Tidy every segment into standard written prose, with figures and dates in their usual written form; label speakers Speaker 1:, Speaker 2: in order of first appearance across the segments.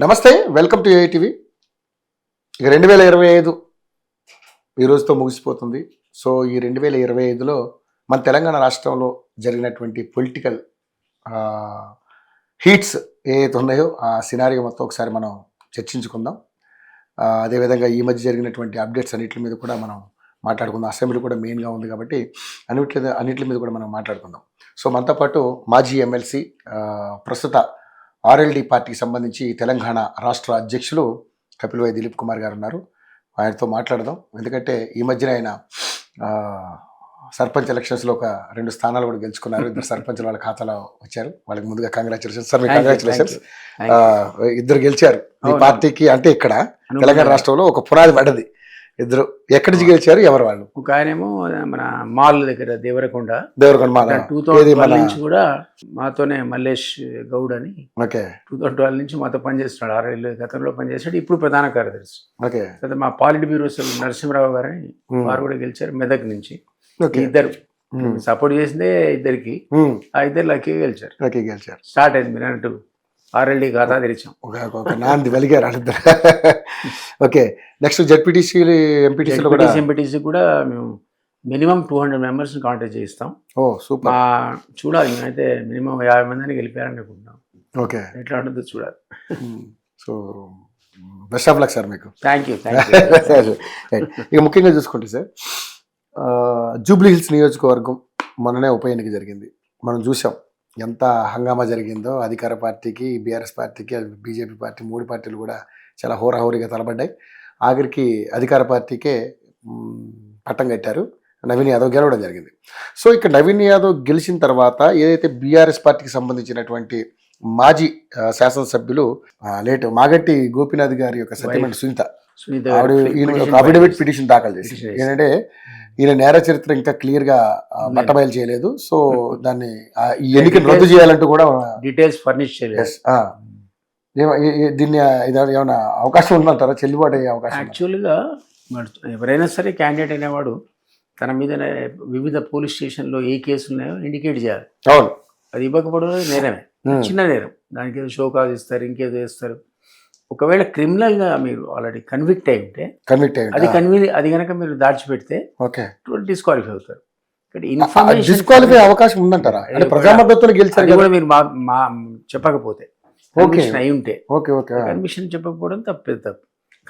Speaker 1: నమస్తే, welcome to ఏఐటీవీ. ఇక 2025 ఈ రోజుతో ముగిసిపోతుంది. సో ఈ 2025లో మన తెలంగాణ రాష్ట్రంలో జరిగినటువంటి పొలిటికల్ హీట్స్ ఏవైతే ఉన్నాయో ఆ సినారియో మొత్తం ఒకసారి మనం చర్చించుకుందాం. అదేవిధంగా ఈ మధ్య జరిగినటువంటి అప్డేట్స్ అన్నిటి మీద కూడా మనం మాట్లాడుకుందాం. అసెంబ్లీ కూడా మెయిన్గా ఉంది కాబట్టి అన్నిటి మీద కూడా మనం మాట్లాడుకుందాం. సో మనతో పాటు మాజీ ఎమ్మెల్సీ, ప్రస్తుత ఆర్ఎల్డి పార్టీకి సంబంధించి తెలంగాణ రాష్ట్ర అధ్యక్షులు కపిల్వాయి దిలీప్ కుమార్ గారు ఉన్నారు. ఆయనతో మాట్లాడదాం. ఎందుకంటే ఈ మధ్యన ఆయన సర్పంచ్ ఎలక్షన్స్లో ఒక 2 స్థానాలు కూడా గెలుచుకున్నారు. 2 సర్పంచ్లు వాళ్ళ ఖాతాలో వచ్చారు. వాళ్ళకి ముందుగా కంగ్రాచులేషన్స్ సార్. కంగ్రాచులేషన్స్. 2 గెలిచారు మీ పార్టీకి. అంటే ఇక్కడ తెలంగాణ రాష్ట్రంలో ఒక పునాది పడ్డది. 2 ఎక్కడి నుంచి గెలిచారు? ఎవరు వాళ్ళు?
Speaker 2: ఒక ఆయనేమో మన మాల్ దగ్గర దేవరకొండ
Speaker 1: మాల్
Speaker 2: 2012 నుంచి కూడా మాతోనే మల్లేష్ గౌడ్ అని.
Speaker 1: ఓకే.
Speaker 2: 2012 నుంచి మాతో పనిచేస్తున్నాడు. 6 ఏళ్ళు గతంలో పనిచేసాడు. ఇప్పుడు ప్రధాన కార్యదర్శి.
Speaker 1: ఓకే.
Speaker 2: మా పాలిట్ బ్యూరో నరసింహరావు గారని వారు కూడా గెలిచారు మెదక్ నుంచి. 2 సపోర్ట్ చేసిందే 2కి. ఆ 2 లక్కీ గెలిచారు. స్టార్ట్ అయింది మీరు అన్నట్టు ఆర్ఎల్డి ఖాతా తెరిచాం.
Speaker 1: ఒక నాంది వెలిగారు వాళ్ళిద్దరు. ఓకే. నెక్స్ట్ జెడ్పీటీసీ
Speaker 2: ఎంపీటీసీ కూడా మేము మినిమం 200 మెంబర్స్ కాంటాక్ట్ చేయిస్తాం.
Speaker 1: ఓ సూపర్.
Speaker 2: చూడాలి, మేమైతే మినిమం 50 మందిని గెలిపారనుకుంటున్నాం.
Speaker 1: ఓకే.
Speaker 2: ఎట్లా ఉంటుందో చూడాలి.
Speaker 1: So best of luck sir మీకు.
Speaker 2: Thank you.
Speaker 1: ఇక ముఖ్యంగా చూసుకుంటే సార్, జూబ్లీ హిల్స్ నియోజకవర్గం మొన్ననే ఉప ఎన్నిక జరిగింది. మనం చూసాం ఎంత హంగామా జరిగిందో. అధికార పార్టీకి, బీఆర్ఎస్ పార్టీకి, బీజేపీ పార్టీ 3 పార్టీలు కూడా చాలా హోరాహోరీగా తలబడ్డాయి. ఆఖరికి అధికార పార్టీకే పట్టం కట్టారు. నవీన్ యాదవ్ గెలవడం జరిగింది. సో ఇక్కడ నవీన్ యాదవ్ గెలిచిన తర్వాత ఏదైతే బీఆర్ఎస్ పార్టీకి సంబంధించినటువంటి మాజీ శాసనసభ్యులు లేట్ మాగంటి గోపీనాథ్ గారి యొక్క సెటిల్మెంట్ సునీత అఫిడవిట్ పిటిషన్ దాఖలు చేసింది. ఏంటంటే ఈయన నేర చరిత్ర ఇంకా క్లియర్ గా బట్టబయలు చేయలేదు. సో దాన్ని ఈ ఎన్నికను రద్దు చేయాలంటూ కూడా
Speaker 2: డీటెయిల్స్ ఫర్నిష్ చేయలేదు.
Speaker 1: దీన్ని ఏమైనా అవకాశం ఉందంటారా? చెల్లుబాటు అయ్యే అవకాశం?
Speaker 2: యాక్చువల్గా ఎవరైనా సరే క్యాండిడేట్ అనేవాడు తన మీద వివిధ పోలీస్ స్టేషన్లో ఏ కేసులు ఉన్నాయో ఇండికేట్ చేయాలి.
Speaker 1: అవును.
Speaker 2: అది ఇవ్వకపోవడం నేరమే, చిన్న నేరం. దానికి ఏదో షోకాజ్ ఇస్తారు, ఇంకేదో చేస్తారు. ఒకవేళ క్రిమినల్గా మీరు ఆల్రెడీ కన్విక్ట్ అయి ఉంటే అది కనుక మీరు దాచిపెడితే డిస్క్వాలిఫై అవుతారు.
Speaker 1: డిస్క్వాలిఫై అవకాశం ఉందంటారా? ప్రజామద్దతులు గెలిచారు
Speaker 2: కూడా మీరు మా చెప్పకపోతే, కన్విక్షన్ అయి ఉంటే. కన్విక్షన్ చెప్పకపోవడం తప్పు.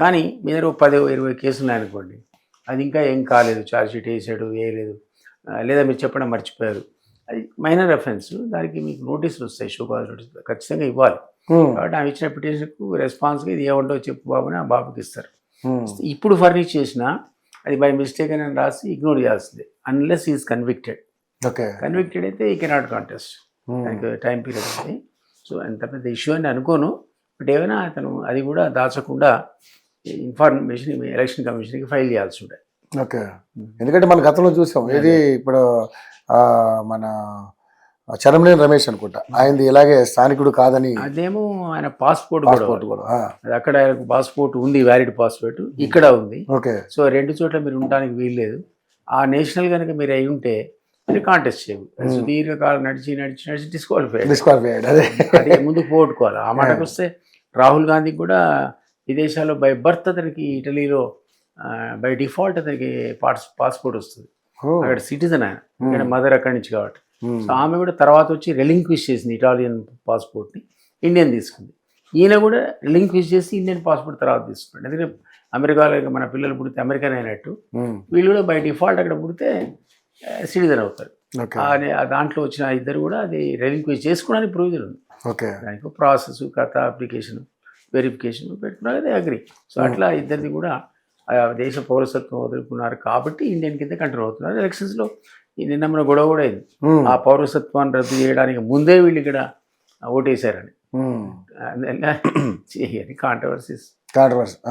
Speaker 2: కానీ మీరు 10-20 కేసులు ఉన్నాయనుకోండి, అది ఇంకా ఏం కాలేదు, ఛార్జ్ షీట్ వేసాడు, వేయలేదు, లేదా మీరు చెప్పడం మర్చిపోయారు, అది మైనర్ అఫెన్స్. దానికి మీకు నోటీసులు వస్తాయి, షోకాజ్ నోటీస్ ఖచ్చితంగా ఇవ్వాలి. కాబట్టి ఆమె ఇచ్చిన పిటిషన్కు రెస్పాన్స్గా ఇది ఏమంటో చెప్పు బాబు అని ఆ బాబుకి ఇస్తారు. ఇప్పుడు ఫర్నిష్ చేసినా అది బై మిస్టేక్ అని రాసి ఇగ్నోర్ చేయాల్సిందే, అన్లెస్ ఈజ్ కన్విక్టెడ్. కన్విక్టెడ్ అయితే ఈ కెనాట్ కాంటెస్ట్. దానికి టైం పీరియడ్ ఉంది. సో అంత పెద్ద ఇష్యూ అని అనుకోను. బట్ ఏమైనా అతను అది కూడా దాచకుండా ఇన్ఫర్మేషన్ ఎలక్షన్ కమిషన్కి ఫైల్ చేయాల్సి ఉండే.
Speaker 1: ఓకే. ఎందుకంటే మన గతంలో చూసాం, ఏది ఇప్పుడు మన చరమనేని రమేష్ అనుకుంటా, ఆయనది ఇలాగే స్థానికుడు కాదని.
Speaker 2: అదేమో ఆయన పాస్పోర్ట్ కూడా అది అక్కడ ఆయనకు పాస్పోర్ట్ ఉంది, వ్యాలిడ్ పాస్పోర్ట్ ఇక్కడ ఉంది.
Speaker 1: ఓకే. సో
Speaker 2: 2 చోట్ల మీరు ఉండడానికి వీల్లేదు. ఆ నేషనల్ కనుక మీరు అయి ఉంటే మీరు కాంటెస్ట్ చేయవు. సుదీర్ఘకాలం నడిచి డిస్క్వాలిఫైడ్. అదే ముందుకు పోగొట్టుకోవాలి. ఆ మాటకు వస్తే రాహుల్ గాంధీకి కూడా విదేశాల్లో బై బర్త్ అతనికి ఇటలీలో బై డిఫాల్ట్ అతనికి పాస్పోర్ట్ వస్తుంది. అక్కడ సిటిజన్ ఆయన, ఇక్కడ మదర్ అక్కడి నుంచి కాబట్టి. సో ఆమె కూడా తర్వాత వచ్చి రెలింక్విష్ చేసింది ఇటాలియన్ పాస్పోర్ట్ని, ఇండియన్ తీసుకుంది. ఈయన కూడా రెలింక్విష్ చేసి ఇండియన్ పాస్పోర్ట్ తర్వాత తీసుకున్నాడు. ఎందుకంటే అమెరికాలో మన పిల్లలు పుడితే అమెరికన్ అయినట్టు వీళ్ళు కూడా బై డిఫాల్ట్ అక్కడ పుడితే సిటిజన్ అవుతారు. దాంట్లో వచ్చిన 2 కూడా అది రెలింక్విష్ చేసుకోవడానికి ప్రొవిజన్ ఉంది. దానికి ప్రాసెస్, కథ, అప్లికేషన్, వెరిఫికేషన్ పెట్టుకున్నారు, అది అగ్రి. సో అట్లా 2ది కూడా దేశ పౌరసత్వం వదులుకున్నారు కాబట్టి ఇండియన్ కింద కంటిన్యూ అవుతున్నారు. ఎలక్షన్స్లో నిన్న మన గొడవ కూడా అయింది, ఆ పౌరసత్వాన్ని రద్దు చేయడానికి ముందే వీళ్ళు ఇక్కడ ఓటేశారని. కాంట్రవర్సీ.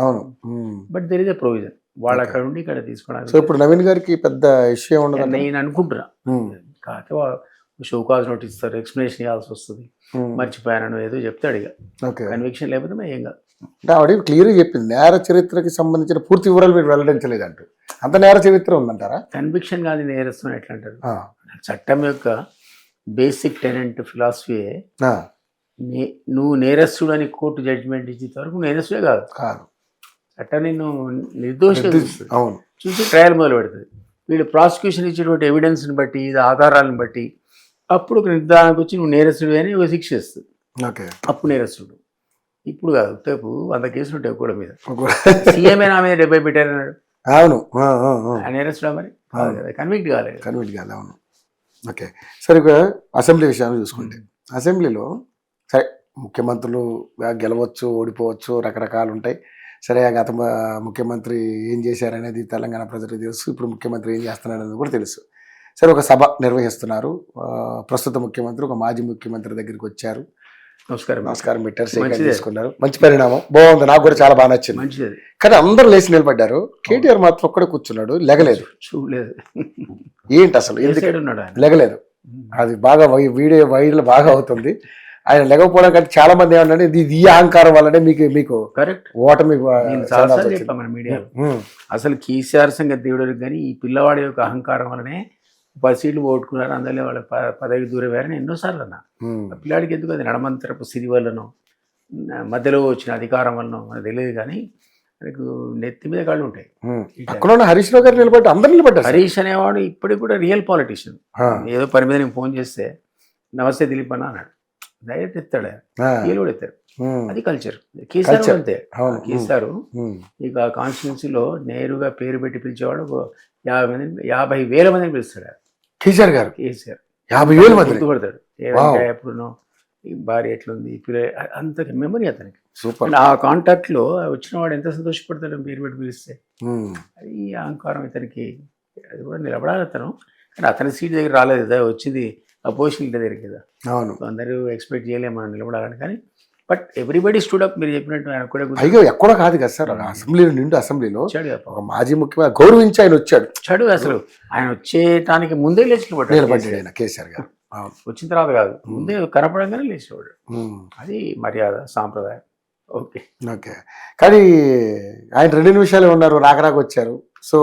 Speaker 1: అవును.
Speaker 2: But there is a provision. వాళ్ళు అక్కడ ఉండి ఇక్కడ తీసుకోవడానికి.
Speaker 1: సో ఇప్పుడు నవీన్ గారికి పెద్ద ఇష్యూ ఉండదు
Speaker 2: నేను అనుకుంటున్నా. కాకపోతే షోకాజ్ నోటీస్ ఇస్తారు, ఎక్స్ప్లెనేషన్ ఇవ్వాల్సి వస్తుంది, మర్చిపోయాను ఏదో చెప్తాడు. ఇక కన్విక్షన్ లేకపోతే ఏం కాదు.
Speaker 1: అంటే ఆవిడ క్లియర్గా చెప్పింది, నేర చరిత్రకి సంబంధించిన పూర్తి వివరాలు మీరు వెల్లడించలేదంటూ. అంత నేర చరిత్ర ఉందంటారా?
Speaker 2: కన్విక్షన్ కాదు, నేరస్తుని ఎట్లా అంటారు? చట్టం యొక్క బేసిక్ టెనెంట్ ఫిలాసఫీ నువ్వు నేరస్తుడు అని కోర్టు జడ్జిమెంట్ ఇచ్చేంత వరకు నువ్వు నేరస్తుడే కాదు.
Speaker 1: కాదు.
Speaker 2: చట్టం నిన్ను నిర్దోషిగా
Speaker 1: అవును.
Speaker 2: చూసి ట్రయల్ మొదలు పెడుతుంది. వీళ్ళు ప్రాసిక్యూషన్ ఇచ్చేటువంటి ఎవిడెన్స్ని బట్టి, ఆధారాలను బట్టి అప్పుడు ఒక నిర్ధారణకు వచ్చి నువ్వు నేరస్తుడు అని ఒక శిక్ష ఇస్తుంది.
Speaker 1: ఓకే.
Speaker 2: అప్పుడు నేరస్తుడు. ఇప్పుడు కాదు, రేపు 100 కేసులు ఉంటాయి కూడా మీద. సీఎంఏ నా మీద 70 పెట్టారన్నాడు.
Speaker 1: అవును.
Speaker 2: నేరస్తుడా మరి? కన్విక్ట్ కాలేదు.
Speaker 1: కన్విక్ట్ కాదు. అవును. ఓకే. సరే, ఇక అసెంబ్లీ విషయాన్ని చూసుకుంటే అసెంబ్లీలో సరే ముఖ్యమంత్రులు గెలవచ్చు, ఓడిపోవచ్చు, రకరకాలు ఉంటాయి. సరే, గత ముఖ్యమంత్రి ఏం చేశారనేది తెలంగాణ ప్రజలకు తెలుసు. ఇప్పుడు ముఖ్యమంత్రి ఏం చేస్తున్నారనేది కూడా తెలుసు. సరే, ఒక సభ నిర్వహిస్తున్నారు. ప్రస్తుత ముఖ్యమంత్రి ఒక మాజీ ముఖ్యమంత్రి దగ్గరికి వచ్చారు. నమస్కారం పెట్టారు, సేకరణ తీసుకున్నారు. మంచి పరిణామం, బాగుంది. నాకు కూడా చాలా బాగా నచ్చింది.
Speaker 2: మంచిది.
Speaker 1: కానీ అందరూ లేచి నిలబడ్డారు. కేటీఆర్ మాత్రం ఒక్కడే కూర్చున్నాడు, లెగలేదు.
Speaker 2: చూడలేదు
Speaker 1: ఏంటి అసలు లెగలేదు? అది బాగా వీడియో వైరల్ బాగా అవుతుంది. ఆయన లెగకపోవడం కంటే చాలా మంది ఏమన్నా ఇది ఈ అహంకారం వల్లనే మీకు
Speaker 2: కరెక్ట్
Speaker 1: ఓటమి.
Speaker 2: మీడియాలో అసలు కేసీఆర్ సంగతి దేవుడు కానీ ఈ పిల్లవాడి యొక్క అహంకారం వల్లనే 10 సీట్లు ఓటుకున్నారు. అందులో వాళ్ళ పదవి దూరం వేరని ఎన్నోసార్లు అన్నా. పిల్లాడికి ఎందుకు అది నడమంతరపు సిరి వల్లనో మధ్యలో వచ్చిన అధికారం వల్లనో మనకు తెలియదు. కానీ మనకు నెత్తి మీద కాళ్ళు ఉంటాయి.
Speaker 1: అక్కడ హరీష్ రావు గారు నిలబడ్డారు, అందరు నిలబడ్డారు.
Speaker 2: హరీష్ అనేవాడు ఇప్పటికి కూడా రియల్ పాలిటీషియన్. ఏదో పని మీద నేను ఫోన్ చేస్తే నమస్తే దిలీప్ అన్న అన్నాడు. డైరెక్ట్ ఎత్తాడు, వీళ్ళు కూడా ఎత్తాడు. అది కల్చర్. కేసీఆర్ అంతే. కేసీఆర్ ఇక కాన్స్టిట్యున్సీలో నేరుగా పేరు పెట్టి పిలిచేవాడు 50,000 మందిని పిలుస్తాడు
Speaker 1: కేసీఆర్ గారు.
Speaker 2: కేసీఆర్
Speaker 1: 50,000 మంది
Speaker 2: గుర్తుపడతాడు. ఎప్పుడునో ఈ భార్య ఎట్లుంది, అంత మెమరీ అతనికి.
Speaker 1: సూపర్.
Speaker 2: ఆ కాంటాక్ట్ లో వచ్చిన వాడు ఎంత సంతోషపడతాడు పేరు పెట్టి పిలిస్తే. అది అహంకారం ఇతనికి. అది కూడా నిలబడాలి అతను. కానీ అతని సీట్ దగ్గర రాలేదు కదా, వచ్చింది అపోజిషన్ లీడర్ దగ్గర కదా.
Speaker 1: అవును.
Speaker 2: అందరూ ఎక్స్పెక్ట్ చేయలేము మనం నిలబడాలని. కానీ బట్ ఎవ్రీబడి స్టూడ్ అప్. మీరు చెప్పినట్టు ఆయన కూడా
Speaker 1: అయ్యో ఎక్కడో కాదు కదా సార్, అసెంబ్లీలో ఒక మాజీ ముఖ్యమంత్రి గౌరవించి ఆయన వచ్చాడు.
Speaker 2: అసలు ఆయన వచ్చేటానికి ముందే
Speaker 1: లేచినబడ్డాడు కేసీఆర్ గారు.
Speaker 2: వచ్చిన తర్వాత కాదు, ముందే కనపడంగానే లేచినవాడు. అది మర్యాద, సాంప్రదాయం. ఓకే.
Speaker 1: కానీ ఆయన 2 నిమిషాలే ఉన్నారు, రాకరాక వచ్చారు. సో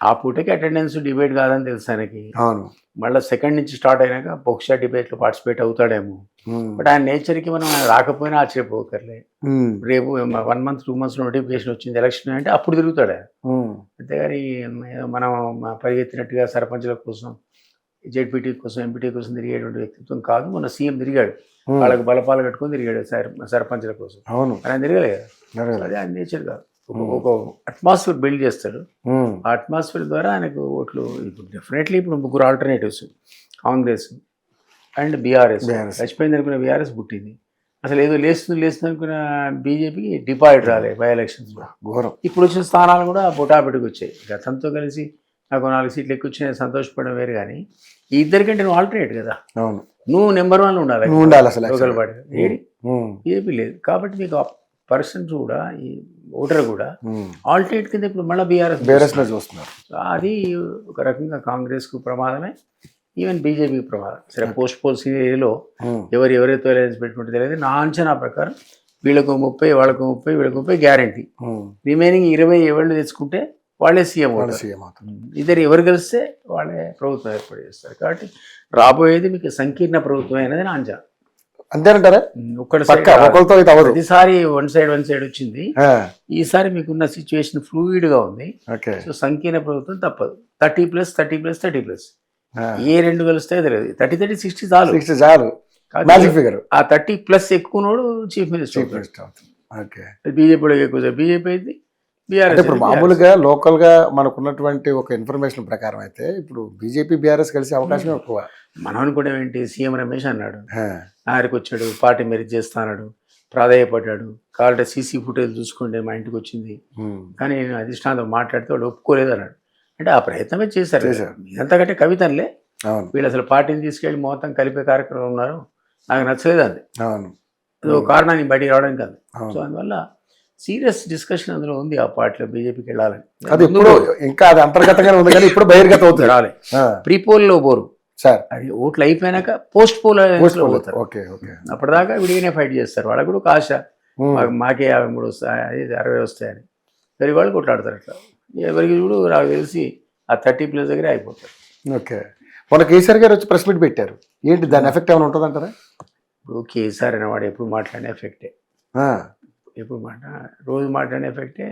Speaker 2: ఆ పూటకి అటెండెన్స్ డిబేట్ కాదని తెలుసు ఆయనకి.
Speaker 1: అవును.
Speaker 2: మళ్ళీ సెకండ్ నుంచి స్టార్ట్ అయినాక బహుశా డిబేట్లో పార్టిసిపేట్ అవుతాడేమో. బట్ ఆయన నేచర్కి మనం ఆయన రాకపోయినా ఆశ్చర్యపోకర్లే. రేపు 1 month 2 months నోటిఫికేషన్ వచ్చింది ఎలక్షన్ అంటే అప్పుడు తిరుగుతాడు. అంతేగాని మనం పరిగెత్తినట్టుగా సర్పంచ్ల కోసం, జెడ్పీటీ కోసం, ఎంపీటీ కోసం తిరిగేటువంటి వ్యక్తిత్వం కాదు. మన సీఎం తిరిగాడు, వాళ్ళకి బలపాలు కట్టుకొని తిరిగాడు సర్పంచ్ల కోసం. ఆయన తిరగలేదు కదా. అదే ఆయన నేచర్ కాదు. ఒక అట్మాస్ఫియర్ బిల్డ్ చేస్తాడు. ఆ అట్మాస్ఫియర్ ద్వారా ఆయనకు ఓట్లు. ఇప్పుడు డెఫినెట్లీ ఇప్పుడు 3 ఆల్టర్నేటివ్స్, కాంగ్రెస్ అండ్ బీఆర్ఎస్. చచ్చిపోయింది అనుకున్న బీఆర్ఎస్ పుట్టింది. అసలు ఏదో లేస్తుంది అనుకున్న బీజేపీకి డిపాజిట్ రాలేదు బై ఎలక్షన్స్.
Speaker 1: ఘోరం.
Speaker 2: ఇప్పుడు వచ్చిన స్థానాలు కూడా బొటాబిటికి వచ్చాయి. గతంతో కలిసి నాకు 4 సీట్లు ఎక్కువ వచ్చి సంతోషపడడం వేరు. కానీ ఈ ఇద్దరికంటే నువ్వు ఆల్టర్నేట్ కదా.
Speaker 1: అవును.
Speaker 2: నువ్వు నెంబర్ 1 ఉండాలి అసలు. లోకల్ పార్టీ ఏడి బీజేపీ లేదు. కాబట్టి మీకు పర్సన్స్ కూడా, ఈ ఓటర్ కూడా ఆల్టర్నేట్ కింద ఇప్పుడు మళ్ళీ బీఆర్ఎస్
Speaker 1: చూస్తున్నారు.
Speaker 2: అది ఒక రకంగా కాంగ్రెస్కు ప్రమాదమే, ఈవెన్ బీజేపీకి ప్రమాదం. సరే, పోస్ట్ పోల్ సీరియల్లో ఎవరైతే అలయన్స్ పెట్టుకుంటే తెలియదు. నా అంచనా ప్రకారం వీళ్ళకు 30, వాళ్ళకు 30, వీళ్ళకు 30 గ్యారంటీ. రిమైనింగ్ 20 ఎవరు తెచ్చుకుంటే వాళ్ళే సీఎం అవుతారు. ఇద్దరు ఎవరు కలిస్తే వాళ్ళే ప్రభుత్వం ఏర్పాటు చేస్తారు. కాబట్టి రాబోయేది మీకు సంకీర్ణ ప్రభుత్వం అనేది నా అంచనా.
Speaker 1: అంతేనంటారా?
Speaker 2: ప్రతిసారి వన్ సైడ్ వచ్చింది. ఈసారి మీకున్న సిచ్యువేషన్ ఫ్లూయిడ్ గా ఉంది. సో సంకీర్ణ ప్రభుత్వం తప్పదు. 30+30+30+. ఏ 2 కలిస్తే తెలియదు. 30, 60 చాలు. ఆ 30+ ఎక్కువనోడు చీఫ్ మినిస్టర్. బీజేపీలో ఎక్కువ బీజేపీ అయింది.
Speaker 1: ఇప్పుడు మామూలుగా లోకల్ గా మనకున్నటువంటి ఒక ఇన్ఫర్మేషన్ ప్రకారం అయితే ఇప్పుడు బీజేపీ బీఆర్ఎస్ కలిసే అవకాశం ఎక్కువ.
Speaker 2: మనం అనుకోవడం ఏంటి, సీఎం రమేష్ అన్నాడు, ఆయనకు వచ్చాడు, పార్టీ మెరిట్ చేస్తాడు, ప్రాధాయపడ్డాడు. కావాలంటే సీసీ ఫుటేజ్ చూసుకోండి, మా ఇంటికి వచ్చింది. కానీ నేను అధిష్టానంతో మాట్లాడితే వాళ్ళు ఒప్పుకోలేదు అన్నాడు. అంటే ఆ ప్రయత్నమే చేశారు. ఇదంతకంటే కవితలే. వీళ్ళు అసలు పార్టీని తీసుకెళ్ళి మొత్తం కలిపే కార్యక్రమం ఉన్నారు. నాకు నచ్చలేదు అది. అది ఒక కారణాన్ని బయటికి రావడానికి కాదు. సో అందువల్ల సీరియస్ డిస్కషన్ అందులో ఉంది ఆ పార్టీలో బీజేపీకి వెళ్ళాలని.
Speaker 1: అది ఇంకా అది అంతర్గతంగానే ఉంది, కానీ ఇప్పుడు బహిర్గతం అవుతుంది.
Speaker 2: రాలే. ప్రీపోల్లో బోరు సార్, అది ఓట్లు అయిపోయినాక పోస్ట్ పోల్ పోతారు. అప్పటిదాకా విడిగానే ఫైట్ చేస్తారు. వాళ్ళకు కూడా ఒక ఆశ, మాకే 53 వస్తాయి, 60 వస్తాయని. వేరే వాళ్ళు కొట్లాడతారు. అట్లా ఎవరికి చూడు నాకు తెలిసి ఆ 30+ దగ్గరే అయిపోతారు.
Speaker 1: ఓకే. మన కేసీఆర్ గారు వచ్చి ప్రెస్ మీట్ పెట్టారు. ఏంటి దాని ఎఫెక్ట్ ఏమైనా ఉంటుంది అంటారా?
Speaker 2: ఇప్పుడు కేసీఆర్ అనేవాడు ఎప్పుడు మాట్లాడిన ఎఫెక్టే,
Speaker 1: ఆ,
Speaker 2: ఎప్పుడు రోజు మాట్లాడిన ఎఫెక్టే,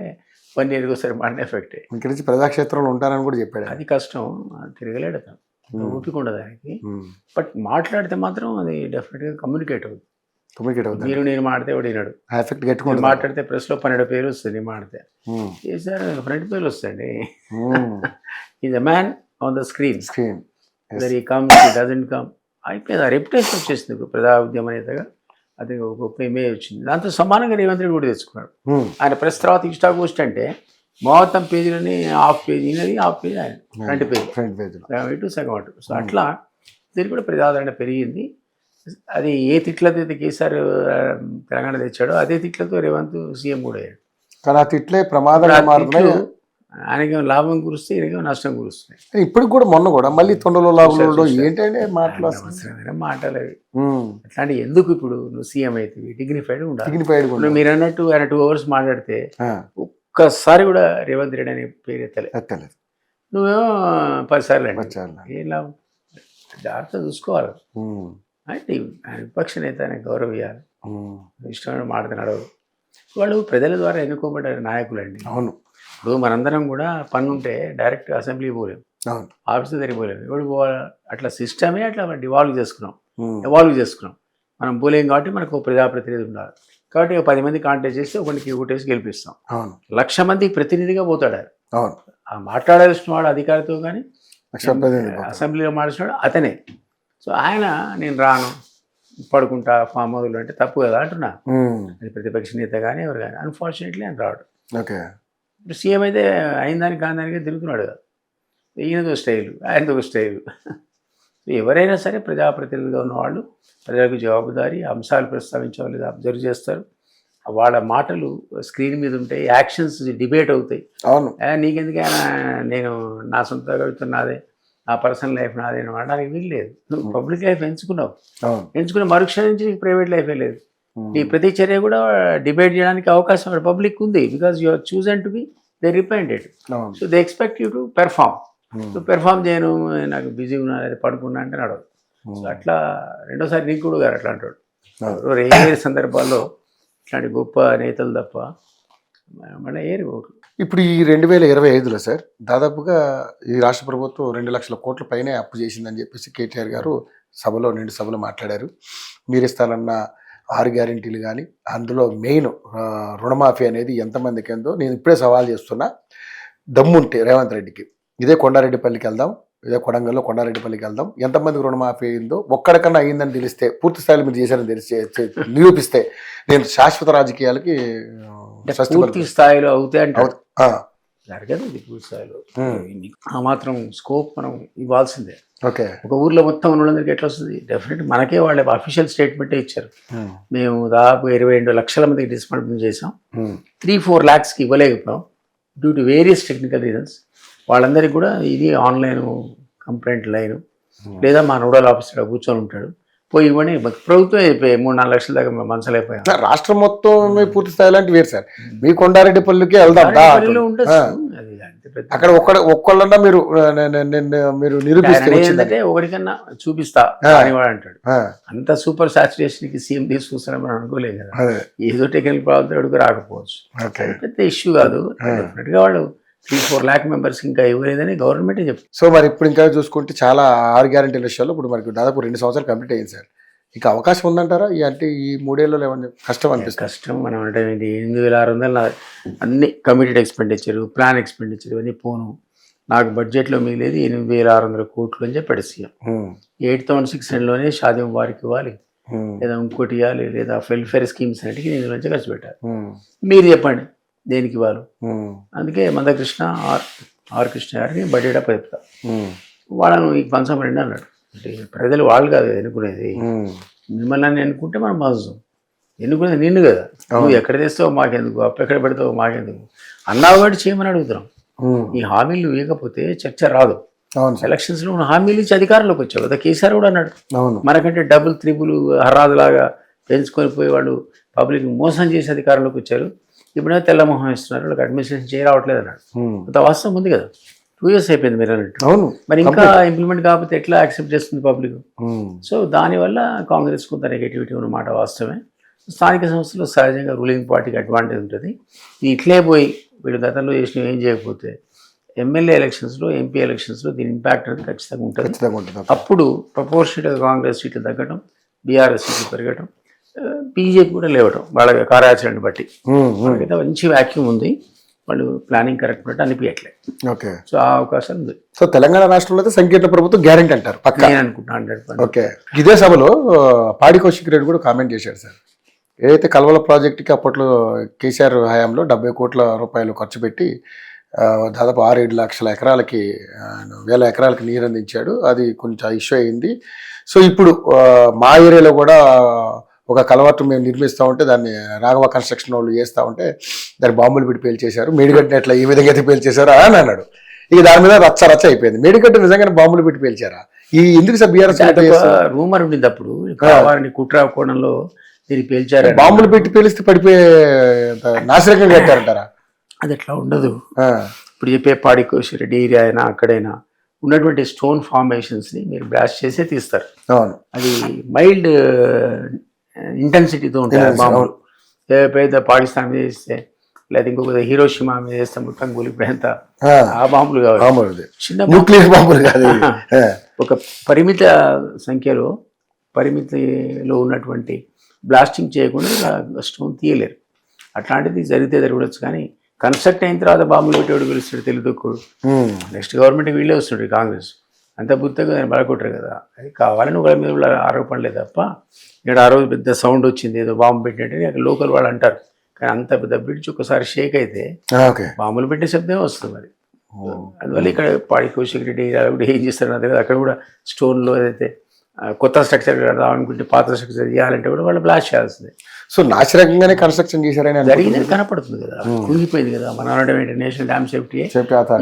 Speaker 2: 1 yearకి ఒకసారి మాట్లాడిన ఎఫెక్టే.
Speaker 1: ఇంక నుంచి ప్రజాక్షేత్రంలో ఉంటానని కూడా చెప్పాడు ఆయన.
Speaker 2: అది కష్టం, తిరగలేడు అతను, ఓపిక ఉండదు ఆయనకి.
Speaker 1: ఉమ్.
Speaker 2: బట్ మాట్లాడితే మాత్రం అది డెఫినెట్గా కమ్యూనికేట్ అవుతుంది.
Speaker 1: కమ్యూనికేట్ అవుతుంది.
Speaker 2: మీరు నేను మాడితే వాడు వినాడు.
Speaker 1: ఆ ఎఫెక్ట్
Speaker 2: నేను
Speaker 1: గట్టుకుంటుంది.
Speaker 2: మాట్లాడితే ప్రెస్లో 12 పేర్లు వస్తుంది, నేను మాడితే
Speaker 1: ఉమ్.
Speaker 2: కేసీఆర్ ఫ్రంట్ పేర్లు వస్తాయండి.
Speaker 1: Um.
Speaker 2: Is a man on the screen,
Speaker 1: screen.
Speaker 2: There he comes he doesn't come అయిపోయింది. ఆ రెప్యుటేషన్ వచ్చేసింది ప్రజా ఉద్యమ నేతగా. అది ఒక గొప్ప ఇమేజ్ వచ్చింది. దాంతో సమానంగా రేవంత్ రెడ్డి కూడా తెచ్చుకున్నాడు.
Speaker 1: ఉమ్.
Speaker 2: ఆయన ప్రెస్ తర్వాత ఇన్స్టా పోస్ట్ అంటే మొత్తం పేజీలని హాఫ్ పేజీ ఈయనది, హాఫ్ పేజీ ఆయన, ఫ్రంట్ పేజీ,
Speaker 1: ఫ్రంట్ పేజ్లో.
Speaker 2: సగం ఇటు సగం అటు. సో అట్లా దీనికి కూడా ప్రజాదరణ పెరిగింది. అది ఏ తిట్లతో అయితే కేసీఆర్ తెలంగాణ తెచ్చాడో అదే తిట్లతో రేవంత్ సీఎం కూడా అయ్యాడు.
Speaker 1: కానీ ఆ తిట్లే ప్రమాదంగా మారుతున్నాయి.
Speaker 2: ఆయనకేమో లాభం కురిస్తే ఈయనకేమో నష్టం కురుస్తున్నాయి.
Speaker 1: ఇప్పుడు కూడా మొన్న కూడా మళ్ళీ తొండలో లాభంలో ఏంటంటే మాటలు
Speaker 2: అవసరమైన మాటలు అవి.
Speaker 1: ఉమ్.
Speaker 2: అట్లాంటి ఎందుకు ఇప్పుడు నువ్వు సీఎం అయితే డిగ్నిఫైడ్ ఉండాలి.
Speaker 1: సిగ్నిఫైడ్ కూడా.
Speaker 2: ఇప్పుడు మీరు అన్నట్టు ఆయన 2 hours మాట్లాడితే
Speaker 1: ఆ,
Speaker 2: ఒక్కసారి కూడా రేవంత్ రెడ్డి అనే పేరు ఎత్తలే.
Speaker 1: ఎత్తలేదు.
Speaker 2: నువ్వేమో 10 సార్లు అండి.
Speaker 1: వచ్చారు.
Speaker 2: ఏం లాభం? జాగ్రత్త చూసుకోవాలి.
Speaker 1: ఉమ్.
Speaker 2: అంటే ఆయన విపక్ష నేత ఆయన గౌరవియాలి.
Speaker 1: ఉమ్.
Speaker 2: ఇష్టమైన మాట్లాడినాడు. వాళ్ళు ప్రజల ద్వారా ఎన్నుకోబడ్డ నాయకులండి.
Speaker 1: అవును.
Speaker 2: ఇప్పుడు మనందరం కూడా పన్ను ఉంటే డైరెక్ట్ అసెంబ్లీ పోలేం,
Speaker 1: అవును.
Speaker 2: ఆఫీస్ దగ్గరికి పోలేం. ఇప్పుడు పోవాలి. అట్లా సిస్టమే అట్లా డివాల్వ్ చేసుకున్నాం,
Speaker 1: ఉమ్.
Speaker 2: ఎవాల్వ్ చేసుకున్నాం. మనం పోలేం కాబట్టి మనకు ఒక ప్రజాప్రతినిధి ఉండాలి. కాబట్టి 10 మంది కాంటాక్ట్ చేసి ఒకరికి ఓటేసి గెలిపిస్తాం.
Speaker 1: అవును.
Speaker 2: 1,00,000 మందికి ప్రతినిధిగా పోతాడు ఆయన.
Speaker 1: అవును.
Speaker 2: ఆ మాట్లాడాల్సిన వాడు అధికారితో కానీ
Speaker 1: లక్ష
Speaker 2: అసెంబ్లీలో మాట్లాడినాడు అతనే. సో ఆయన నేను రాను, పడుకుంటా ఫామ్ హౌస్లో అంటే తప్పు కదా అంటున్నా.
Speaker 1: ఉమ్.
Speaker 2: అది ప్రతిపక్ష నేత కానీ ఎవరు కానీ అన్ఫార్చునేట్లీ ఆయన రాడు.
Speaker 1: ఓకే.
Speaker 2: ఇప్పుడు సీఎం అయితే అయిన దానికి కాని దానికే తిరుగుతున్నాడు కదా. ఈయనతో స్టైలు, ఆయనతో ఒక స్టైలు. ఎవరైనా సరే ప్రజాప్రతినిధిగా ఉన్నవాళ్ళు ప్రజలకు జవాబుదారీ, అంశాలు ప్రస్తావించే వాళ్ళు అబ్జర్వ్ చేస్తారు. వాళ్ళ మాటలు స్క్రీన్ మీద ఉంటాయి, యాక్షన్స్ డిబేట్ అవుతాయి.
Speaker 1: అవును.
Speaker 2: నీకెందుకైనా నేను నా సొంత కవిత నాదే, నా పర్సనల్ లైఫ్ నాదే అని అనడానికి వీలు లేదు. నువ్వు పబ్లిక్ లైఫ్ ఎంచుకున్నావు,
Speaker 1: అవును.
Speaker 2: ఎంచుకున్న మరుక్షణం నుంచి నీకు ప్రైవేట్ లైఫే లేదు.
Speaker 1: ఉమ్.
Speaker 2: నీ ప్రతి చర్య కూడా డిబేట్ చేయడానికి అవకాశం పబ్లిక్ ఉంది. Because you are chosen to be they depended.
Speaker 1: అవును.
Speaker 2: So they expect you to perform.
Speaker 1: Um.
Speaker 2: నువ్వు పెర్ఫామ్ చేయను, నాకు బిజీ ఉన్నా లేదా పడుకున్నా అంటే నడవదు. సో అట్లా రెండోసారి నీకుడు గారు అట్లా అంటాడు. ఏ సందర్భాల్లో ఇట్లాంటి గొప్ప నేతలు తప్ప మళ్ళీ ఏరి ఓట్లు.
Speaker 1: ఇప్పుడు ఈ 2025లో సార్ దాదాపుగా ఈ రాష్ట్ర ప్రభుత్వం 2 లక్షల కోట్ల పైనే అప్పు చేసిందని చెప్పేసి కేటీఆర్ గారు నిండు సభలో మాట్లాడారు. మీరు ఇస్తానన్న 6 గ్యారెంటీలు కానీ అందులో మెయిన్ రుణమాఫీ అనేది ఎంతమందికి ఎంతో నేను ఇప్పుడే సవాల్ చేస్తున్నా. దమ్ముంటే రేవంత్ రెడ్డికి ఇదే కొండారెడ్డిపల్లికి వెళ్దాం, ఇదే కొడంగల్లో కొండారెడ్డిపల్లికి వెళ్దాం, ఎంతమందికి రుణమాఫీ అయిందో ఒక్కడికన్నా అయిందని తెలిస్తే, పూర్తి స్థాయిలో మీరు చేశారని తెలిసి నిరూపిస్తే నేను శాశ్వత రాజకీయాలకి
Speaker 2: పూర్తి స్థాయిలో అవుతాయి అంటే
Speaker 1: ఆ.
Speaker 2: జరగదు. ఇది పూర్తి స్థాయిలో ఆ మాత్రం స్కోప్ మనం ఇవ్వాల్సిందే.
Speaker 1: ఓకే.
Speaker 2: ఒక ఊర్లో మొత్తం ఉన్నందరికి ఎట్లా వస్తుంది? డెఫినెట్ మనకే వాళ్ళ అఫీషియల్ స్టేట్మెంటే ఇచ్చారు. మేము దాదాపు 22 లక్షల మందికి డిస్మెంట్ చేసాం, 3-4 lakhsకి ఇవ్వలేకపోయాం due to various technical reasons. వాళ్ళందరికీ కూడా ఇది ఆన్లైన్ కంప్లైంట్ లైన్ లేదా మా నోడల్ ఆఫీసర్ కూర్చొని ఉంటాడు, పోయి ఇవ్వని ప్రభుత్వం అయిపోయి 3-4 లక్షల దాకా మేము మనసలైపోయాం.
Speaker 1: రాష్ట్రం మొత్తం పూర్తి స్థాయి లాంటి వేరు సార్. మీ కొండారెడ్డిపల్లికి వెళ్దాం, అక్కడ ఒక్కళ్ళన్నా మీరు నిరూపిస్తే
Speaker 2: ఏంటంటే ఒకటికన్నా చూపిస్తా అని వాడు అంటాడు. అంత సూపర్ సాచురేషన్కి సీఎం తీసుకొస్తారని మనం అనుకోలేదు కదా. ఏదో టెక్నికల్ ప్రాబ్లం అడుగు రాకపోవచ్చు, పెద్ద ఇష్యూ కాదు. డెఫినెట్గా వాళ్ళు 3-4 lakh members ఇంకా ఇవ్వలేదని గవర్నమెంటే చెప్తుంది.
Speaker 1: సో మరి ఇప్పుడు ఇంకా చూసుకుంటే చాలా 6 గ్యారెంటీల విషయాల్లో ఇప్పుడు మనకి దాదాపు 2 సంవత్సరాలు కంప్లీట్ అయ్యింది సార్. ఇంకా అవకాశం ఉందంటారా? అంటే ఈ 3 ఏళ్ళలో ఏమన్నా కష్టం అనిపిస్తుంది?
Speaker 2: కష్టం మనం అంటే 8,600 అన్ని కమిటెడ్ ఎక్స్పెండిచర్, ప్లాన్ ఎక్స్పెండిచర్ ఇవన్నీ పోను. నాకు బడ్జెట్లో మిగిలేదు 8,600 కోట్లు అని చెప్పాడు సీఎం. 8,600లోనే షాదీ వారికి ఇవ్వాలి, లేదా ఇంకోటి ఇవ్వాలి, లేదా వెల్ఫేర్ స్కీమ్స్ అన్నిటికీ నేను నుంచి ఖర్చు పెట్టాలి. మీరు చెప్పండి దేనికి ఇవ్వాలి? అందుకే మందకృష్ణ ఆర్ కృష్ణ గారిని బడ్జెట్ అప్ప చెప్తా, వాళ్ళను ఈ పంచమరండి అన్నాడు. అంటే ప్రజలు వాళ్ళు కాదు ఎన్నుకునేది, మిమ్మల్ని ఎన్నుకుంటే మనం పంచుతాం, ఎన్నుకునేది నిన్ను కదా. నువ్వు ఎక్కడ తెస్తావు మాకెందుకు, అప్పు ఎక్కడ పెడతావు మాకెందుకు అన్నావు కాబట్టి చేయమని అడుగుతున్నాం. ఈ హామీలు ఇవ్వకపోతే చర్చ రాదు. ఎలక్షన్స్లో ఉన్న హామీలు ఇచ్చి అధికారంలోకి వచ్చావు కదా. కేసీఆర్ కూడా అన్నాడు మనకంటే డబుల్ త్రిబుల్ హర్రాజులాగా పెంచుకొని పోయి వాళ్ళు పబ్లిక్ మోసం చేసి అధికారంలోకి వచ్చారు. ఇప్పుడే తెల్లమొహం ఇస్తున్నారు, వాళ్ళకి అడ్మినిస్ట్రేషన్ చేయరావట్లేదు అన్నాడు. అంత వాస్తవం ఉంది కదా. 2 years అయిపోయింది మీరు అన్నట్టు.
Speaker 1: అవును.
Speaker 2: మరి ఇంకా ఇంప్లిమెంట్ కాకపోతే ఎట్లా యాక్సెప్ట్ చేస్తుంది పబ్లిక్? సో దానివల్ల కాంగ్రెస్ కొంత నెగటివిటీ ఉన్నమాట వాస్తవమే. స్థానిక సంస్థలు సహజంగా రూలింగ్ పార్టీకి అడ్వాంటేజ్ ఉంటుంది. ఇది ఇట్లే పోయి వీళ్ళు గతంలో చేసిన ఏం చేయకపోతే ఎమ్మెల్యే ఎలక్షన్స్లో, ఎంపీ ఎలక్షన్స్లో దీని ఇంపాక్ట్ అనేది ఖచ్చితంగా ఉంటుంది. అప్పుడు ప్రపోర్షనల్గా కాంగ్రెస్ సీట్లు తగ్గడం, బీఆర్ఎస్ సీట్లు పెరగడం, బీజేపీ కూడా లేవడం వాళ్ళ కార్యాచరణని బట్టి. వాళ్ళకైతే మంచి వ్యాక్యూమ్ ఉంది, వాళ్ళు ప్లానింగ్ కరెక్ట్ బట్టి అనిపించట్లేదు.
Speaker 1: ఓకే.
Speaker 2: సో ఆ అవకాశం ఉంది.
Speaker 1: సో తెలంగాణ రాష్ట్రంలో అయితే సంకీర్ణ ప్రభుత్వం గ్యారెంటీ అంటారు పక్కా.
Speaker 2: నేను అనుకుంటున్నాను 100%.
Speaker 1: ఓకే. ఇదే సభలో పాడి కౌశిక్ రెడ్డి కూడా కామెంట్ చేశాడు సార్. ఏదైతే కల్వల ప్రాజెక్టుకి అప్పట్లో కేసీఆర్ హయాంలో 70 కోట్ల రూపాయలు ఖర్చు పెట్టి దాదాపు 6-7 లక్షల ఎకరాలకి 1000 ఎకరాలకి నీరు అందించాడు. అది కొంచెం ఇష్యూ అయింది. సో ఇప్పుడు మా ఏరియాలో కూడా ఒక కలవట్టు మేము నిర్మిస్తూ ఉంటే దాన్ని రాఘవ కన్స్ట్రక్షన్ వాళ్ళు చేస్తూ ఉంటే దాన్ని బాంబులు పెట్టి పేల్చేశారు. మేడిగడ్డని ఎట్లా ఈ విధంగా అయితే పేల్చేశారు అని అన్నాడు. ఇక దాని మీద రచ్చ అయిపోయింది. మేడిగడ్డ నిజంగానే బాంబులు పెట్టి పేల్చారా? ఈ ఎందుకు సార్ బీఆర్ఎస్
Speaker 2: రూమర్ ఉండింది అప్పుడు, కావాలని కుట్ర కోణంలో మీరు పేల్చారు.
Speaker 1: బాంబులు పెట్టి పేలిస్తే పడిపోయే నాశనకంగా కట్టారంటారా?
Speaker 2: అది ఎట్లా ఉండదు. ఇప్పుడు చెప్పే పాడి కౌశిక్ రెడ్డి ఏరియా అయినా అక్కడైనా ఉన్నటువంటి స్టోన్ ఫార్మేషన్స్ని మీరు బ్లాస్ట్ చేసే తీస్తారు.
Speaker 1: అవును.
Speaker 2: అది మైల్డ్ ఇంటెన్సిటీతో ఉంటాయి బాంబులు. పెద్ద పాకిస్తాన్ మీద వేస్తే లేదా ఇంకొక హీరోషిమా మీద వేస్తే మొత్తం కూలిపోయేంత ఆ బాంబులు కావాలి. చిన్న
Speaker 1: న్యూక్లియర్ బాంబులు కాదు.
Speaker 2: ఒక పరిమిత సంఖ్యలో పరిమితిలో ఉన్నటువంటి బ్లాస్టింగ్ చేయకుండా స్టోన్ తీయలేరు. అట్లాంటిది జరిగితే జరగవచ్చు. కానీ కన్స్ట్రక్ట్ అయిన తర్వాత బాంబులు పెట్టేవాడు పిలుస్తాడు తెలుగుకోడు. నెక్స్ట్ గవర్నమెంట్ వీళ్ళే వస్తుంటారు కాంగ్రెస్. అంత బుద్ధగా బలకొట్టరు కదా. అది కావాలని వాళ్ళ మీద ఆరోపణలే తప్ప ఇక్కడ ఆ రోజు పెద్ద సౌండ్ వచ్చింది ఏదో బాంబు పెట్టినట్టు అక్కడ లోకల్ వాళ్ళు అంటారు. కానీ అంత పెద్ద బ్రిడ్జ్ ఒకసారి షేక్ అయితే బాంబులు పెట్టే శబ్దమే వస్తుంది. మరి అందువల్ల ఇక్కడ పాడి కౌశిక్ రెడ్డి కూడా ఏం చేస్తారు అదే అక్కడ కూడా స్టోన్లో ఏదైతే కొత్త స్ట్రక్చర్ రావాలనుకుంటే పాత స్ట్రక్చర్ చేయాలంటే కూడా వాళ్ళు బ్లాస్ట్ చేయాల్సిందే.
Speaker 1: సో నాశనకంగానే కన్స్ట్రక్షన్ చేశారని
Speaker 2: జరిగింది కనపడుతుంది కదా, కుంగిపోయింది కదా. మన అనడం ఏంటి, నేషనల్ డ్యామ్ సేఫ్టీ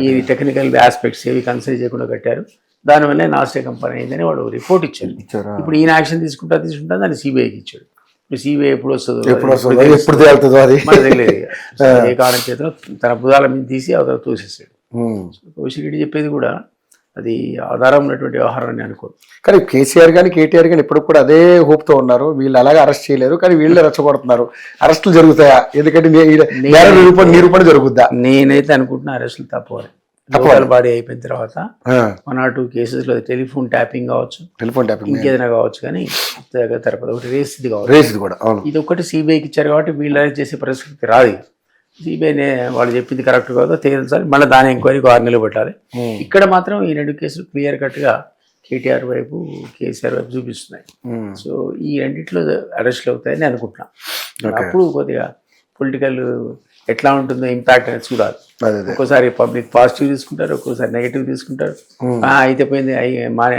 Speaker 2: ఈ టెక్నికల్ ఆస్పెక్ట్స్ ఏవి కన్సిడర్ చేయకుండా కట్టారు, దానివల్లే నాశన కంపెనీ అయిందని వాడు రిపోర్ట్ ఇచ్చారు. ఇప్పుడు ఈయన యాక్షన్ తీసుకుంటా దాన్ని సిబిఐకి ఇచ్చాడు. ఇప్పుడు సిబిఐ ఎప్పుడు వస్తుందో మనకు తెలియదు. ఏ కారణం చేతనో తన బుధాల మీద తీసి అవతల తోసేసాడు. కౌశిక్ రెడ్డి చెప్పేది కూడా అది ఆధారం ఉన్నటువంటి వ్యవహారాన్ని అనుకోదు.
Speaker 1: కానీ కేసీఆర్ కానీ కేటీఆర్ కానీ ఇప్పుడు కూడా అదే హోప్తో ఉన్నారు. వీళ్ళు అలాగే అరెస్ట్ చేయలేరు, కానీ వీళ్ళే రెచ్చగొడుతున్నారు. అరెస్టులు జరుగుతాయా? ఎందుకంటే నిరూపణ జరుగుద్దా?
Speaker 2: నేనైతే అనుకుంటున్నా అరెస్టులు తప్పవాలి. లోకల్ బాడీ అయిపోయిన తర్వాత 1 or 2 కేసెస్లో టెలిఫోన్ ట్యాపింగ్ కావచ్చు, ఇంకేదైనా కావచ్చు, కానీ తర్వాత ఒకటి రేసిది కావచ్చు. ఇది ఒకటి సిబిఐకి ఇచ్చారు కాబట్టి వీళ్ళు అరెస్ట్ చేసే పరిస్థితి రాదు. సిబిఐ వాళ్ళు చెప్పింది కరెక్ట్ కాదో తేల్చాలి, మళ్ళీ దాని ఎంక్వైరీకి 6 నెలలు పెట్టాలి. ఇక్కడ మాత్రం ఈ 2 కేసులు క్లియర్ కట్గా కేటీఆర్ వైపు కేసీఆర్ వైపు చూపిస్తున్నాయి. సో ఈ రెండిట్లో అరెస్ట్లు అవుతాయని అనుకుంటున్నాను. అప్పుడు కొద్దిగా పొలిటికల్ ఎట్లా ఉంటుందో ఇంపాక్ట్ అనేది చూడాలి. ఒక్కోసారి పబ్లిక్ పాజిటివ్ తీసుకుంటారు, ఒక్కోసారి నెగిటివ్ తీసుకుంటారు. అయితే పోయింది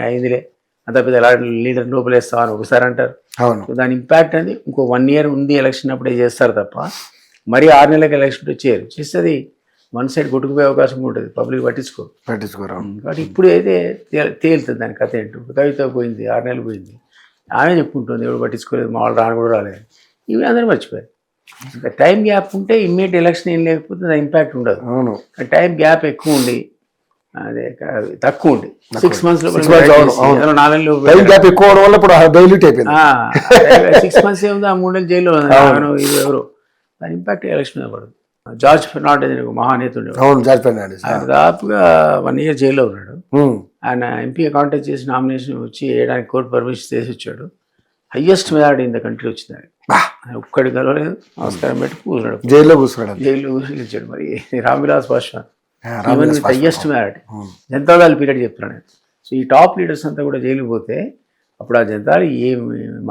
Speaker 2: అయిందిలే అంత పెద్ద లీడర్ లోపలేస్తామని ఒకసారి అంటారు. దాని ఇంపాక్ట్ అనేది ఇంకో 1 year ఉంది ఎలక్షన్ అప్పుడే చేస్తారు తప్ప మరి 6 నెలలకు ఎలక్షన్ చేయాలి. చేస్తుంది వన్ సైడ్ కొట్టుకుపోయే అవకాశం ఉంటుంది, పబ్లిక్ పట్టించుకోరు. కాబట్టి ఇప్పుడు అయితే తేలుతుంది దాని కథ ఏంటో. కవిత పోయింది, 6 నెలలు పోయింది, ఆమె చెప్పుకుంటుంది ఎవరు పట్టించుకోలేదు, మా వాళ్ళు రాను కూడా రాలేదు. ఇవి అందరూ మర్చిపోయారు. టైం గ్యాప్ ఉంటే ఇమ్మీడియట్ ఎలక్షన్ ఏం లేకపోతే దాని ఇంపాక్ట్ ఉండదు. టైం గ్యాప్ ఎక్కువ ఉండి అదే తక్కువ ఉండి 6 months 6 months ఏముంది, ఆ 3 నెలలు జైల్లో ఇది ఎవరు దాని ఇంపాక్ట్ ఎలక్షన్ మీద పడదు. జార్జ్ ఫెర్నాండెస్ ఒక మహానేత ఉండేవాడు, దాదాపుగా 1 year జైల్లో ఉన్నాడు. ఆయన ఎంపీ కాంటాక్ట్ చేసి నామినేషన్ వచ్చి వేయడానికి కోర్టు పర్మిషన్ చేసి వచ్చాడు. Highest majority in the country వచ్చింది. ఆయన ఒక్కడి కలవలేదు, నమస్కారం పెట్టి కూర్చున్నాడు, జైల్లో కూర్చున్నాడు. మరి Ramvilas Paswan highest majority. Janata Dal period చెప్తున్నాడు. సో ఈ టాప్ లీడర్స్ అంతా కూడా జైలు పోతే అప్పుడు ఆ జనతాలు ఏ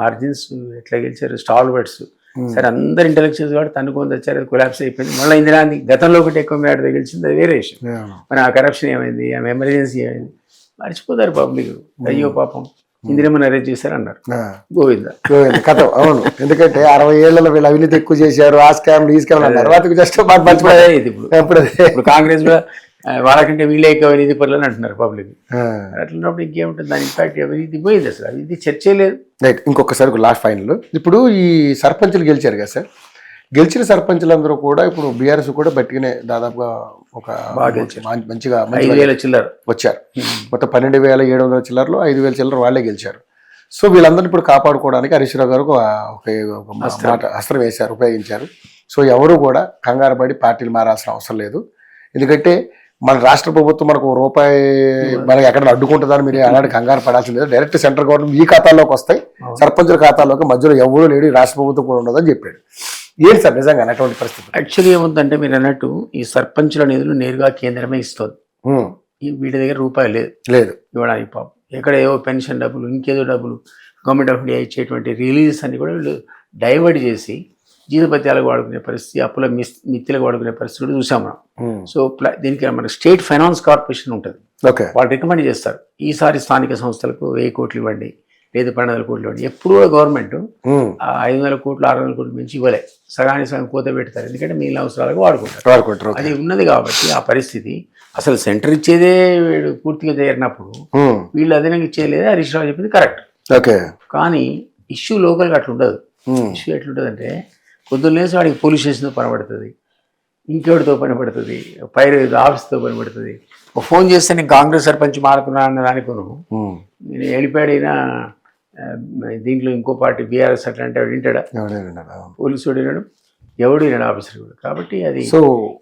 Speaker 2: మార్జిన్స్ ఎట్లా గెలిచారు, స్టాల్ బెట్స్. సరే అందరు ఇంటెలెక్చువల్స్ కాబట్టి తనుకొని తెచ్చారు, అది కొలాప్స్ అయిపోయింది. మళ్ళీ ఇందిరాంది గతంలో ఒకటి ఎక్కువ మేడ గెలిచింది, అది వేరే విషయం. మరి ఆ కరప్షన్ ఏమైంది, ఆమె ఎమర్జెన్సీ ఏమైంది మర్చిపోతారు పబ్లిక్. అయ్యో పాపం ఇందిరమ్మని అరెస్ట్ చేశారు అన్నారు, గోవిందా
Speaker 1: కథ. అవును, ఎందుకంటే 60 ఏళ్లలో వీళ్ళు అవినీతి ఎక్కువ చేశారు, ఆ స్కామ్లు ఈ స్కామ్ అన్నారు.
Speaker 2: ఇప్పుడు కాంగ్రెస్ లో వాళ్ళకంటే వీళ్ళే ఎక్కువ అవినీతి పనులని అంటున్నారు పబ్లిక్. అట్లున్నప్పుడు ఇంకేముంటుంది, దాని ఇంపాక్ట్ అవినీతి పోయింది, అసలు అవినీతి చర్చే లేదు.
Speaker 1: రైట్. ఇంకొకసారి లాస్ట్ ఫైనల్, ఇప్పుడు ఈ సర్పంచులు గెలిచారు కదా సార్, గెలిచిన సర్పంచులందరూ కూడా ఇప్పుడు బీఆర్ఎస్ కూడా బట్టిగానే దాదాపుగా ఒక
Speaker 2: బాగా గెలిచారు.
Speaker 1: మంచిగా
Speaker 2: 5,000 చిల్లర
Speaker 1: వచ్చారు. మొత్తం 12,700 చిల్లరలో 5,000 చిల్లర వాళ్ళే గెలిచారు. సో వీళ్ళందరినీ ఇప్పుడు కాపాడుకోవడానికి హరీష్ రావు గారు ఒక మాట అస్త్రం వేశారు, ఉపయోగించారు. సో ఎవరు కూడా కంగారు పడి పార్టీలు మారాల్సిన అవసరం లేదు. ఎందుకంటే మన రాష్ట్ర ప్రభుత్వం మనకు రూపాయి మనకి ఎక్కడ అడ్డుకుంటుందని మీరు అలాంటి కంగారు పడాల్సింది లేదు. డైరెక్ట్ సెంట్రల్ గవర్నమెంట్ ఈ ఖాతాల్లోకి వస్తాయి, సర్పంచుల ఖాతాలోకి మధ్యలో ఎవరు లేడు, ఈ రాష్ట్ర ప్రభుత్వం కూడా ఉండదని చెప్పాడు. ఏంటి సార్ నిజంగా అటువంటి పరిస్థితి?
Speaker 2: యాక్చువల్లీ ఏముందంటే మీరు అన్నట్టు ఈ సర్పంచుల నిధులు నేరుగా కేంద్రమే ఇస్తుంది. వీటి దగ్గర రూపాయి లేదు ఇవ్వడానికి. పాపం ఎక్కడ ఏవో పెన్షన్ డబ్బులు, ఇంకేదో డబ్బులు గవర్నమెంట్ ఆఫ్ ఇండియా ఇచ్చేటువంటి రిలీజెస్ అన్ని కూడా వీళ్ళు డైవర్ట్ చేసి జీతభత్యాలకు వాడుకునే పరిస్థితి, అప్పుల మిత్తులకు వాడుకునే పరిస్థితి కూడా చూసాం మనం. సో దీనికి మన స్టేట్ ఫైనాన్స్ కార్పొరేషన్ ఉంటుంది, వాళ్ళు రికమెండ్ చేస్తారు ఈసారి స్థానిక సంస్థలకు 1,000 కోట్లు ఇవ్వండి, లేదు 12,000 కోట్లు ఇవ్వండి. ఎప్పుడు కూడా గవర్నమెంట్ 500 కోట్లు 600 కోట్లు మించి ఇవ్వలే, సగానికి సగం కోత పెడతారు. ఎందుకంటే మిగిలిన అవసరాలకు వాడుకుంటారు. అది ఉన్నది కాబట్టి ఆ పరిస్థితి అసలు సెంటర్ ఇచ్చేదే పూర్తిగా చేరినప్పుడు వీళ్ళు అదనంగా ఇచ్చేయలేదే హరీష్ రావు చెప్పింది కరెక్ట్. కానీ ఇష్యూ లోకల్గా అట్లా ఉండదు. ఇష్యూ ఎట్లుంటుందంటే పొద్దున్న వాడికి పోలీస్ స్టేషన్తో పని పడుతుంది, ఇంకెవరితో పని పడుతుంది, ఆఫీస్తో పని పడుతుంది. ఫోన్ చేస్తే నేను కాంగ్రెస్ సర్పంచ్ మారుతున్నా అన్న దానికోను నేను వెళ్ళిపోయాడినా దీంట్లో ఇంకో పార్టీ బీఆర్ఎస్ అట్లా అంటే వింటాడా? పోలీసు వాడు వినడు, ఎవడు వినడు, ఆఫీసర్ కూడా. కాబట్టి అది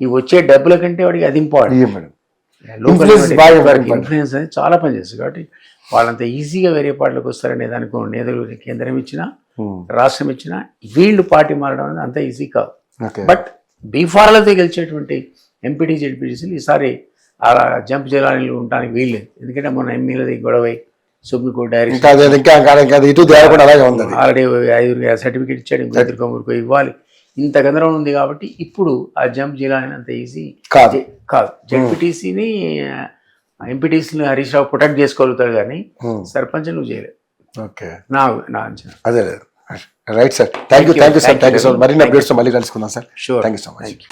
Speaker 2: ఈ వచ్చే డబ్బుల కంటే వాడికి అది ఇంపార్టెంట్. ఇన్ఫ్లుయెన్స్ అనేది చాలా పనిచేస్తుంది. కాబట్టి వాళ్ళంత ఈజీగా వేరే పార్టీలకు వస్తారనే దానికో నేతలు కేంద్రం ఇచ్చినా రాష్ట్రం ఇచ్చినా వీళ్ళు పార్టీ మారడం అనేది అంత ఈజీ కాదు. బట్ బీఫార్లతో గెలిచేటువంటి ఎంపీటీ జెడ్పీటీసీలు ఈసారి అలా జంప్ జలాలు ఉండడానికి వీల్లేదు. ఎందుకంటే మొన్న ఎమ్మెల్యేది గొడవై సుప్రీంకోర్టు ఆల్రెడీ 5 సర్టిఫికేట్ ఇచ్చాడు, ఇంకో 3 ఇవ్వాలి. ఇంత గందరగోళం ఉంది కాబట్టి ఇప్పుడు ఆ జంప్ జిల్లాని అంత ఈజీ కాదు. జెడ్పీటీసీని ఎంపీటీసీని హరీష్ రావు ప్రొటెక్ట్ చేసుకోగలుగుతాడు కానీ సర్పంచ్ నువ్వు చేయలేదు. నా అంచనా
Speaker 1: అదే లేదు. Right sir, thank you sir, thank you so much. మరిన్ని అప్డేట్స్ మళ్ళీ కలుసుకుందాం sir.
Speaker 2: Sure,
Speaker 1: thank you so much.